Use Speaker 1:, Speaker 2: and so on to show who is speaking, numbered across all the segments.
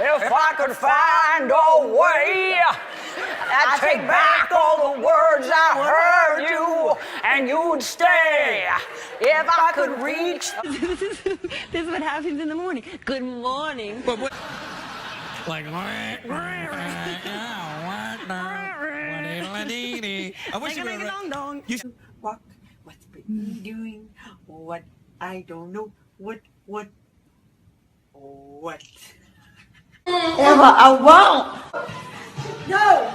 Speaker 1: If I could find a way, I'd take back all the words I heard you, and you'd stay. If I could reach.
Speaker 2: This is what happens in the morning. Good morning.
Speaker 3: But what? Like,
Speaker 2: I wish you were.
Speaker 3: You should.
Speaker 4: What's Brittany doing? What? I don't know. What?
Speaker 1: Ever I won't.
Speaker 4: No!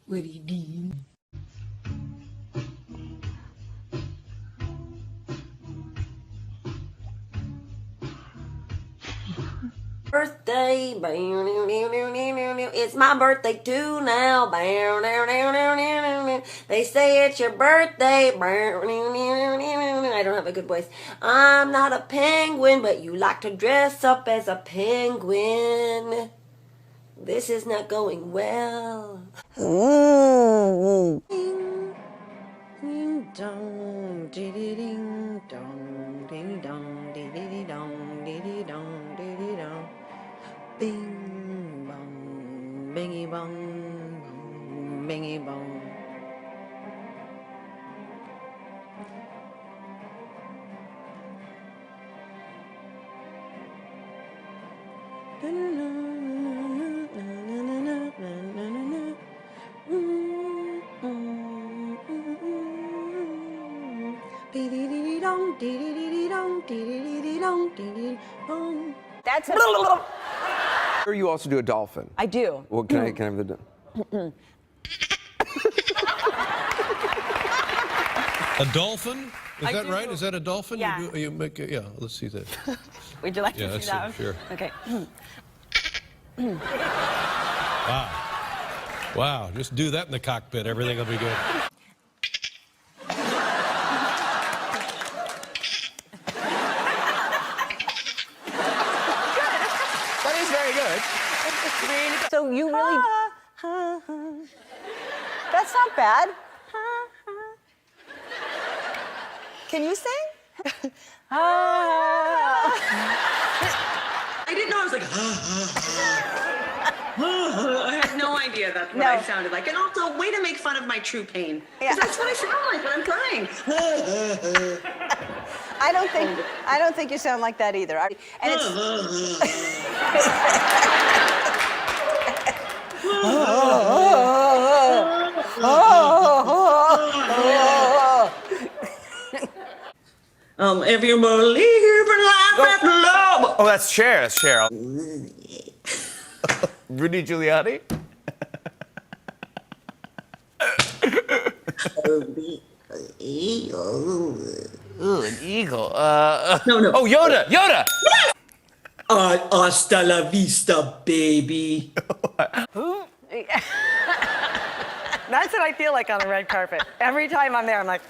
Speaker 2: What do you do? Birthday, it's my birthday too now. They say it's your birthday. I don't have a good voice. I'm not a penguin, but you like to dress up as a penguin. This is not going well. Ding dong, diddy ding dong, ding dong, diddy dong, diddy dong, diddy dong. Bing bong, bingy bong, bingy bong.
Speaker 1: That's it.
Speaker 5: Or you also do a dolphin.
Speaker 1: I do.
Speaker 5: Well, can I have the...
Speaker 3: A dolphin? Is that right? Is that a dolphin?
Speaker 1: Yeah.
Speaker 3: You make it, yeah, let's see that.
Speaker 1: Would you like
Speaker 3: Yeah,
Speaker 1: to
Speaker 3: let's
Speaker 1: see that one?
Speaker 3: see, sure.
Speaker 1: Okay.
Speaker 3: Wow. Wow, just do that in the cockpit. Everything will be good.
Speaker 5: That is very good.
Speaker 1: So you really... That's not bad. Can you sing?
Speaker 4: I didn't know. I was like, I had no idea that's what I sounded like. And also, way to make fun of my true pain. Because that's what I sound like when I'm crying.
Speaker 1: I don't think you sound like that either. And it's...
Speaker 4: If you believe in life and love.
Speaker 5: Oh, that's Cher. That's Cheryl. Rudy Giuliani? Ooh, an eagle.
Speaker 4: No.
Speaker 5: Oh, Yoda! Yoda!
Speaker 4: Hasta la vista, baby.
Speaker 1: That's what I feel like on the red carpet. Every time I'm there, I'm like...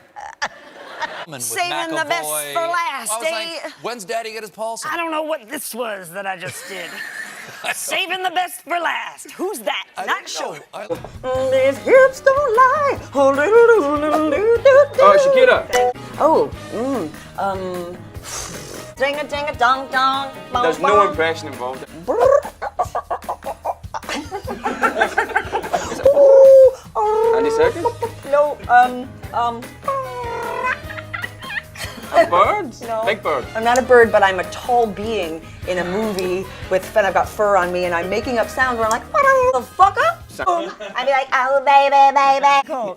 Speaker 1: Saving the best for last,
Speaker 6: I was like, when's Daddy get his Paulson?
Speaker 1: I don't know what this was that I just did. Saving the best for last. Who's that? Not sure. These hips don't lie.
Speaker 5: Oh, Shakira.
Speaker 1: Oh, ding a dong dong.
Speaker 5: There's no impression involved. Any second?
Speaker 1: No,
Speaker 5: A bird?
Speaker 1: No.
Speaker 5: Big bird.
Speaker 1: I'm not a bird, but I'm a tall being in a movie with, and I've got fur on me, and I'm making up sounds where I'm like, what the fuck up? I'd be like, oh, baby, baby. Cool.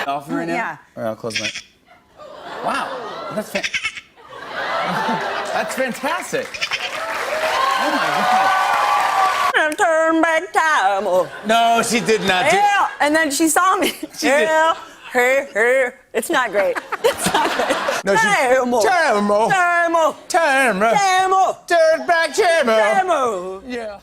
Speaker 5: Off right now?
Speaker 1: Yeah.
Speaker 5: All right, I'll close my... Wow. That's That's fantastic. Oh, my God.
Speaker 1: Turn back time. Oh.
Speaker 5: No, she did not do...
Speaker 1: Yeah, and then she saw me. Yeah. Her. It's not great. It's not great.
Speaker 5: No, she...
Speaker 1: Terrible.
Speaker 5: Terrible.
Speaker 1: Terrible.
Speaker 5: Terrible.
Speaker 1: Terrible.
Speaker 5: Turn back, terrible.
Speaker 1: Terrible.
Speaker 5: Yeah.